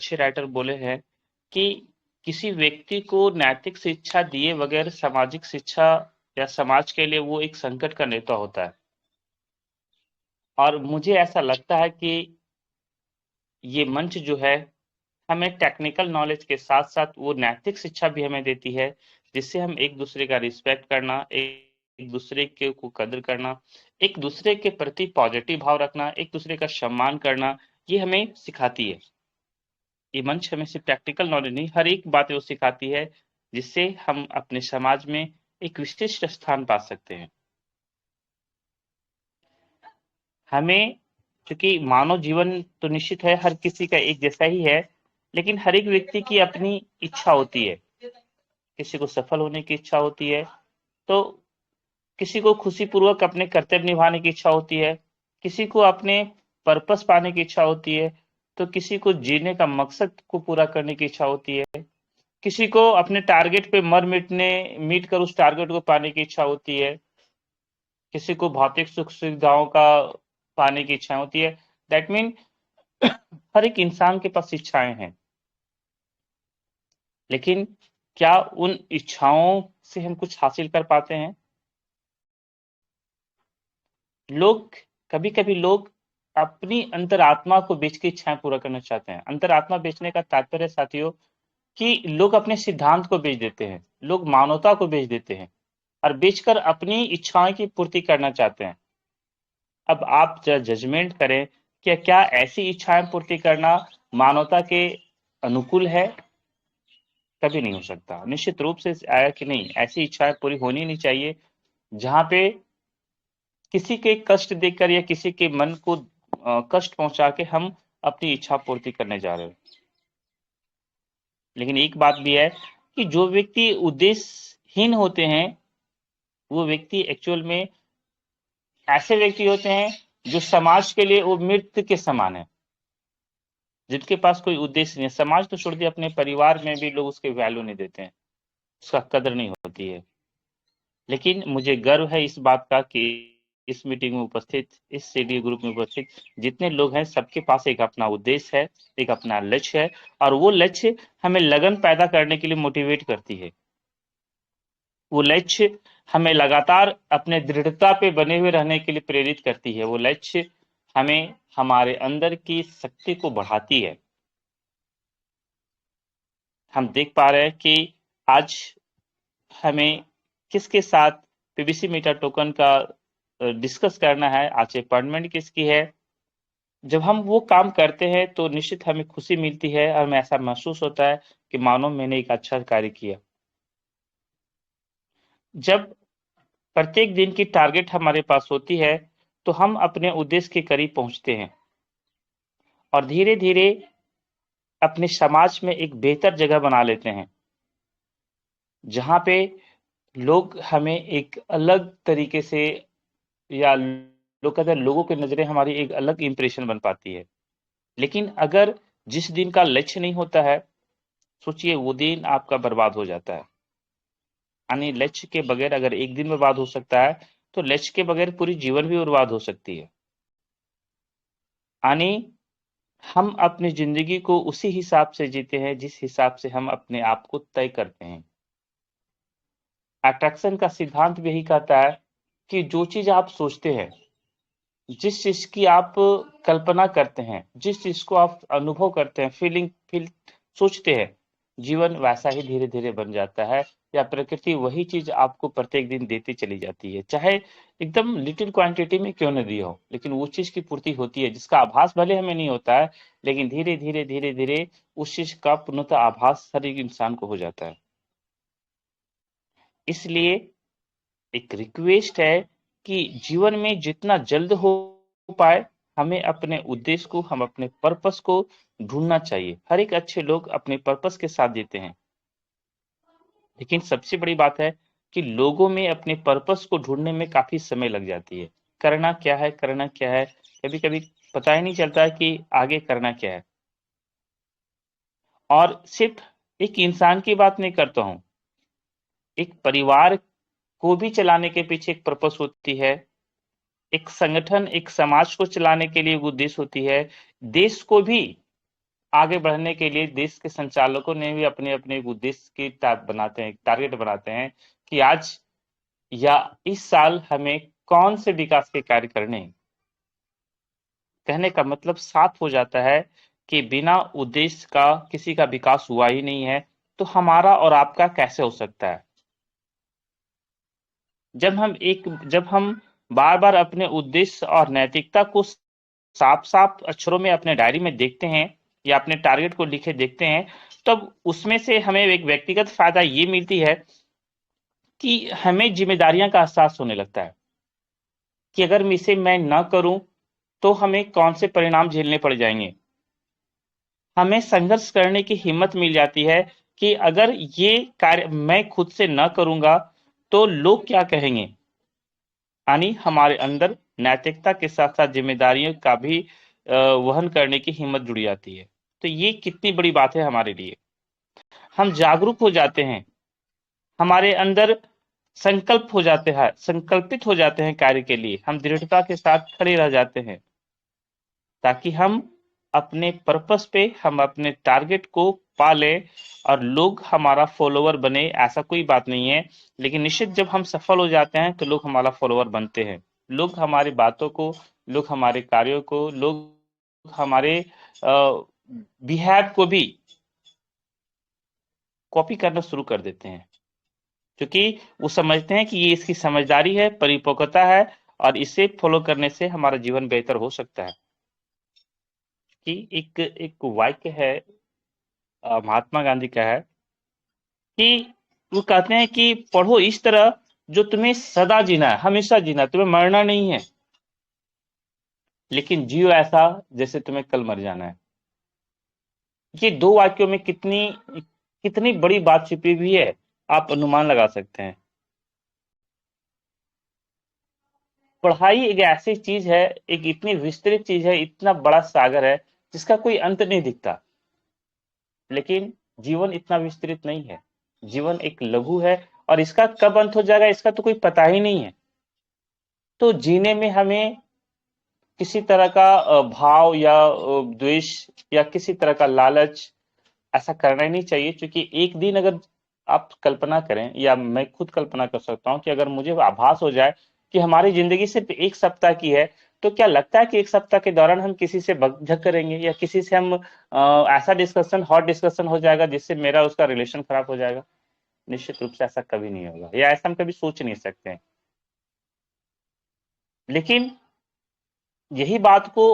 अच्छे राइटर बोले हैं कि किसी व्यक्ति को नैतिक शिक्षा दिए बगैर सामाजिक शिक्षा या समाज के लिए वो एक संकट का नेता होता है। और मुझे ऐसा लगता है कि ये मंच जो है हमें टेक्निकल नॉलेज के साथ साथ वो नैतिक शिक्षा भी हमें देती है, जिससे हम एक दूसरे का रिस्पेक्ट करना, एक दूसरे के को कदर करना, एक दूसरे के प्रति पॉजिटिव भाव रखना, एक दूसरे का सम्मान करना, ये हमें सिखाती है। ये मंच हमें सिर्फ प्रैक्टिकल नॉलेज नहीं, हर एक बातें वो सिखाती है, जिससे हम अपने समाज में एक विशिष्ट स्थान पा सकते हैं। हमें, क्योंकि मानव जीवन तो निश्चित है हर किसी का एक जैसा ही है, लेकिन हर एक व्यक्ति की अपनी इच्छा होती है। किसी को सफल होने की इच्छा होती है, तो किसी को खुशीपूर्वक अपने कर्तव्य निभाने की इच्छा होती है, किसी को अपने पर्पस पाने की इच्छा होती है, तो किसी को जीने का मकसद को पूरा करने की इच्छा होती है, किसी को अपने टारगेट पे मीट कर उस टारगेट को पाने की इच्छा होती है, किसी को भौतिक सुख सुविधाओं का पाने की इच्छा होती है। दैट मीन हर एक इंसान के पास इच्छाएं हैं, लेकिन क्या उन इच्छाओं से हम कुछ हासिल कर पाते हैं? लोग, कभी कभी लोग अपनी अंतरात्मा को बेच के इच्छाएं पूरा करना चाहते हैं। अंतरात्मा बेचने का तात्पर्य साथियों कि लोग अपने सिद्धांत को बेच देते हैं, लोग मानवता को बेच देते हैं और बेचकर अपनी इच्छाओं की पूर्ति करना चाहते हैं। अब आप जजमेंट करें कि क्या ऐसी इच्छाएं पूर्ति करना मानवता के अनुकूल है? कभी नहीं हो सकता। निश्चित रूप से आया कि नहीं, ऐसी इच्छाएं पूरी होनी नहीं चाहिए जहां पे किसी के कष्ट देकर या किसी के मन को कष्ट पहुंचा के हम अपनी इच्छा पूर्ति करने जा रहे हैं। लेकिन एक बात भी है कि जो व्यक्ति उद्देश्यहीन होते हैं, वो व्यक्ति एक्चुअल में ऐसे व्यक्ति होते हैं जो समाज के लिए वो मृत के समान है, जिनके पास कोई उद्देश्य नहीं है। समाज तो छोड़ दिया, अपने परिवार में भी लोग उसके वैल्यू नहीं देते हैं, उसका कदर नहीं होती है। लेकिन मुझे गर्व है इस बात का कि इस मीटिंग में उपस्थित, इस सीडी ग्रुप में उपस्थित जितने लोग हैं, सबके पास एक अपना उद्देश्य है, एक अपना लक्ष्य है, और वो लक्ष्य हमें लगन पैदा करने के लिए मोटिवेट करती है। वो लक्ष्य हमें लगातार अपने दृढ़ता पे बने हुए रहने के लिए प्रेरित करती है। वो लक्ष्य हमें हमारे अंदर की शक्ति को बढ़ाती है। हम देख पा रहे हैं कि आज हमें किसके साथ पीबीसी मीटर टोकन का डिस्कस करना है, आज अपॉइंटमेंट किसकी है। जब हम वो काम करते हैं तो निश्चित हमें खुशी मिलती है और हमें ऐसा महसूस होता है कि मानो मैंने एक अच्छा कार्य किया। जब प्रत्येक दिन की टारगेट हमारे पास होती है तो हम अपने उद्देश्य के करीब पहुंचते हैं और धीरे धीरे अपने समाज में एक बेहतर जगह बना लेते हैं, जहां पे लोग हमें एक अलग तरीके से, या लोग कहते हैं लोगों की नजरें हमारी एक अलग इंप्रेशन बन पाती है। लेकिन अगर जिस दिन का लक्ष्य नहीं होता है, सोचिए वो दिन आपका बर्बाद हो जाता है। यानी लक्ष्य के बगैर अगर एक दिन बर्बाद हो सकता है, तो लक्ष्य के बगैर पूरी जीवन भी बर्बाद हो सकती है। यानी हम अपनी जिंदगी को उसी हिसाब से जीते हैं जिस हिसाब से हम अपने आप को तय करते हैं। अट्रैक्शन का सिद्धांत भी यही कहता है कि जो चीज आप सोचते हैं, जिस चीज की आप कल्पना करते हैं, जिस चीज को आप अनुभव करते हैं, फील सोचते हैं, जीवन वैसा ही धीरे धीरे बन जाता है, या प्रकृति वही चीज आपको प्रत्येक दिन देती चली जाती है। चाहे एकदम लिटिल क्वांटिटी में क्यों न दी हो, लेकिन वो चीज की पूर्ति होती है, जिसका आभास भले हमें नहीं होता है, लेकिन धीरे धीरे धीरे धीरे उस चीज का पूर्णतः आभास हर एक इंसान को हो जाता है। इसलिए एक रिक्वेस्ट है कि जीवन में जितना जल्द हो पाए हमें अपने उद्देश्य को, हम अपने पर्पस को ढूंढना चाहिए। हर एक अच्छे लोग अपने पर्पस के साथ जीते हैं, लेकिन सबसे बड़ी बात है कि लोगों में अपने पर्पस को ढूंढने में काफी समय लग जाती है। करना क्या है, करना क्या है, कभी कभी पता ही नहीं चलता है कि आगे करना क्या है। और सिर्फ एक इंसान की बात नहीं करता हूं, एक परिवार को भी चलाने के पीछे एक पर्पस होती है, एक संगठन, एक समाज को चलाने के लिए एक उद्देश्य होती है, देश को भी आगे बढ़ने के लिए देश के संचालकों ने भी अपने अपने उद्देश्य की बनाते हैं, टारगेट बनाते हैं कि आज या इस साल हमें कौन से विकास के कार्य करने हैं। कहने का मतलब साफ हो जाता है कि बिना उद्देश्य का किसी का विकास हुआ ही नहीं है, तो हमारा और आपका कैसे हो सकता है। जब हम बार बार अपने उद्देश्य और नैतिकता को साफ साफ अक्षरों में अपने डायरी में देखते हैं या अपने टारगेट को लिखे देखते हैं, तब उसमें से हमें एक व्यक्तिगत फायदा ये मिलती है कि हमें जिम्मेदारियां का एहसास होने लगता है कि अगर इसे मैं न करूं तो हमें कौन से परिणाम झेलने पड़ जाएंगे। हमें संघर्ष करने की हिम्मत मिल जाती है कि अगर ये कार्य मैं खुद से न करूंगा तो लोग क्या कहेंगे। यानी हमारे अंदर नैतिकता के साथ साथ जिम्मेदारियों का भी वहन करने की हिम्मत जुड़ जाती है। तो ये कितनी बड़ी बात है हमारे लिए। हम जागरूक हो जाते हैं, हमारे अंदर संकल्प हो जाते हैं, संकल्पित हो जाते हैं कार्य के लिए, हम दृढ़ता के साथ खड़े रह जाते हैं ताकि हम अपने पर्पस पे, हम अपने टारगेट को पा लें और लोग हमारा फॉलोवर बने। ऐसा कोई बात नहीं है, लेकिन निश्चित जब हम सफल हो जाते हैं तो लोग हमारा फॉलोवर बनते हैं। लोग हमारी बातों को, लोग हमारे कार्यों को, लोग हमारे बिहेव को भी कॉपी करना शुरू कर देते हैं, क्योंकि वो समझते हैं कि ये इसकी समझदारी है, परिपक्वता है और इसे फॉलो करने से हमारा जीवन बेहतर हो सकता है। कि एक एक वाक्य है महात्मा गांधी का है कि वो कहते हैं कि पढ़ो इस तरह जो तुम्हें सदा जीना है, हमेशा जीना है, तुम्हें मरना नहीं है, लेकिन जियो ऐसा जैसे तुम्हें कल मर जाना है। ये दो वाक्यों में कितनी कितनी बड़ी बात छिपी हुई है, आप अनुमान लगा सकते हैं। पढ़ाई एक ऐसी चीज है, एक इतनी विस्तृत चीज है, इतना बड़ा सागर है जिसका कोई अंत नहीं दिखता। लेकिन जीवन इतना विस्तृत नहीं है, जीवन एक लघु है और इसका कब अंत हो जाएगा इसका तो कोई पता ही नहीं है। तो जीने में हमें किसी तरह का भाव या द्वेष या किसी तरह का लालच ऐसा करना ही नहीं चाहिए, क्योंकि एक दिन अगर आप कल्पना करें या मैं खुद कल्पना कर सकता हूं कि अगर मुझे आभास हो जाए कि हमारी जिंदगी सिर्फ एक सप्ताह की है, तो क्या लगता है कि एक सप्ताह के दौरान हम किसी से बकझक करेंगे या किसी से हम ऐसा डिस्कशन, हॉट डिस्कशन हो जाएगा जिससे मेरा उसका रिलेशन खराब हो जाएगा? निश्चित रूप से ऐसा कभी नहीं होगा, या ऐसा हम कभी सोच नहीं सकते हैं। लेकिन यही बात को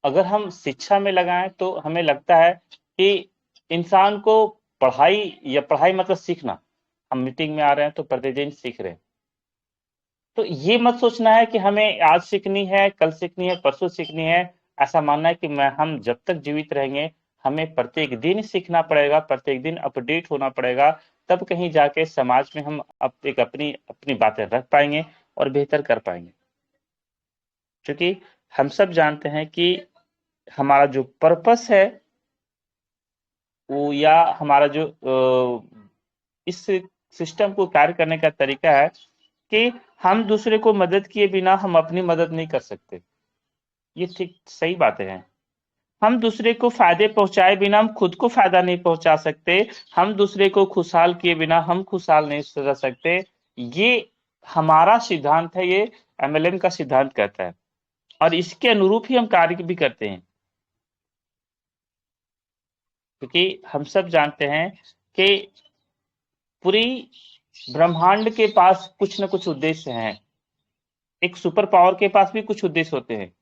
अगर हम शिक्षा में लगाएं तो हमें लगता है कि इंसान को पढ़ाई या पढ़ाई मतलब सीखना, हम मीटिंग में आ रहे हैं तो प्रतिदिन सीख रहे हैं। तो ये मत सोचना है कि हमें आज सीखनी है, कल सीखनी है, परसों सीखनी है। ऐसा मानना है कि हम जब तक जीवित रहेंगे हमें प्रत्येक दिन सीखना पड़ेगा, प्रत्येक दिन अपडेट होना पड़ेगा, तब कहीं जाके समाज में हम एक अपनी अपनी बातें रख पाएंगे और बेहतर कर पाएंगे। क्योंकि हम सब जानते हैं कि हमारा जो पर्पस है वो, या हमारा जो इस सिस्टम को कार्य करने का तरीका है कि हम दूसरे को मदद किए बिना हम अपनी मदद नहीं कर सकते। ये ठीक सही बातें हैं। हम दूसरे को फायदे पहुंचाए बिना हम खुद को फायदा नहीं पहुंचा सकते। हम दूसरे को खुशहाल किए बिना हम खुशहाल नहीं रह सकते। ये हमारा सिद्धांत है, ये एमएलएम का सिद्धांत कहता है और इसके अनुरूप ही हम कार्य भी करते हैं। क्योंकि हम सब जानते हैं कि पूरी ब्रह्मांड के पास कुछ न कुछ उद्देश्य हैं। एक सुपर पावर के पास भी कुछ उद्देश्य होते हैं।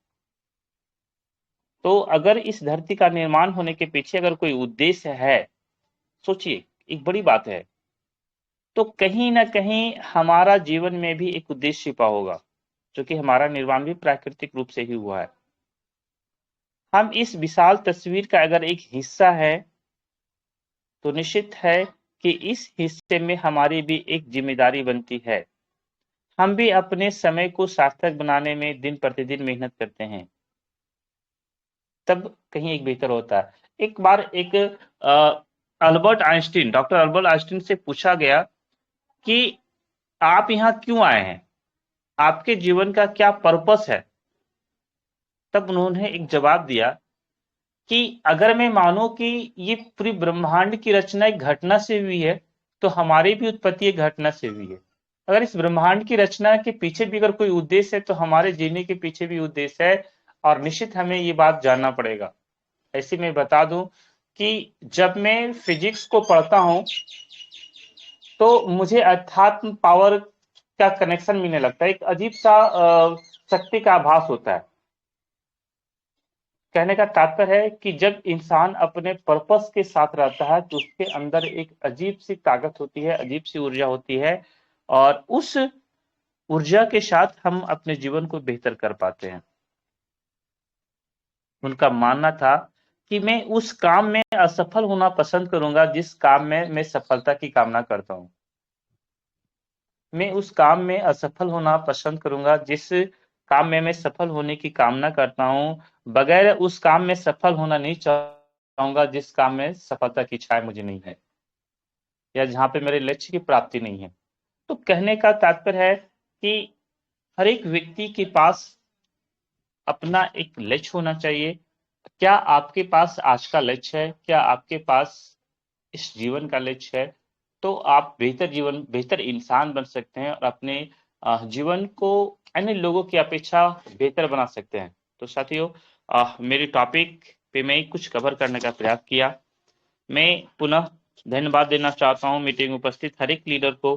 तो अगर इस धरती का निर्माण होने के पीछे अगर कोई उद्देश्य है, सोचिए एक बड़ी बात है, तो कहीं ना कहीं हमारा जीवन में भी एक उद्देश्य छिपा होगा, जो कि हमारा निर्माण भी प्राकृतिक रूप से ही हुआ है। हम इस विशाल तस्वीर का अगर एक हिस्सा है तो निश्चित है कि इस हिस्से में हमारी भी एक जिम्मेदारी बनती है। हम भी अपने समय को सार्थक बनाने में दिन प्रतिदिन मेहनत करते हैं, तब कहीं एक बेहतर होता है। एक बार एक Albert Einstein, doctor Albert Einstein से पूछा गया कि आप यहाँ क्यों आए हैं, आपके जीवन का क्या पर्पस है? तब उन्होंने एक जवाब दिया कि अगर मैं मानूं कि ये पूरी ब्रह्मांड की रचना एक घटना से हुई है, तो हमारी भी उत्पत्ति एक घटना से हुई है। अगर इस ब्रह्मांड की रचना के पीछे भी अगर कोई उद्देश्य है, तो हमारे जीने के पीछे भी उद्देश्य है, और निश्चित हमें ये बात जानना पड़ेगा। ऐसे मैं बता दूं कि जब मैं फिजिक्स को पढ़ता हूं, तो मुझे अध्यात्म पावर का कनेक्शन मिलने लगता है, एक अजीब सा शक्ति का आभास होता है। कहने का तात्पर्य है कि जब इंसान अपने पर्पस के साथ रहता है, तो उसके अंदर एक अजीब सी ताकत होती है, अजीब सी ऊर्जा होती है, और उस ऊर्जा के साथ हम अपने जीवन को बेहतर कर पाते हैं। उनका मानना था कि मैं उस काम में असफल होना पसंद करूंगा जिस काम में मैं सफलता की कामना करता हूं। मैं उस काम में असफल होना पसंद करूंगा जिस काम में मैं सफल होने की कामना करता हूं, बगैर उस काम में सफल होना नहीं चाहूंगा जिस काम में सफलता की इच्छा मुझे नहीं है, या जहां पे मेरे लक्ष्य की प्राप्ति नहीं है। तो कहने का तात्पर्य है कि हर एक व्यक्ति के पास अपना एक लक्ष्य होना चाहिए। क्या आपके पास आज का लक्ष्य है? क्या आपके पास इस जीवन का लक्ष्य है? तो आप बेहतर जीवन, बेहतर इंसान बन सकते हैं, और अपने जीवन को अन्य लोगों की अपेक्षा बेहतर बना सकते हैं। तो साथियों, मेरे टॉपिक पे मैं कुछ कवर करने का प्रयास किया। मैं पुनः धन्यवाद देना चाहता हूं मीटिंग में उपस्थित हर एक लीडर को,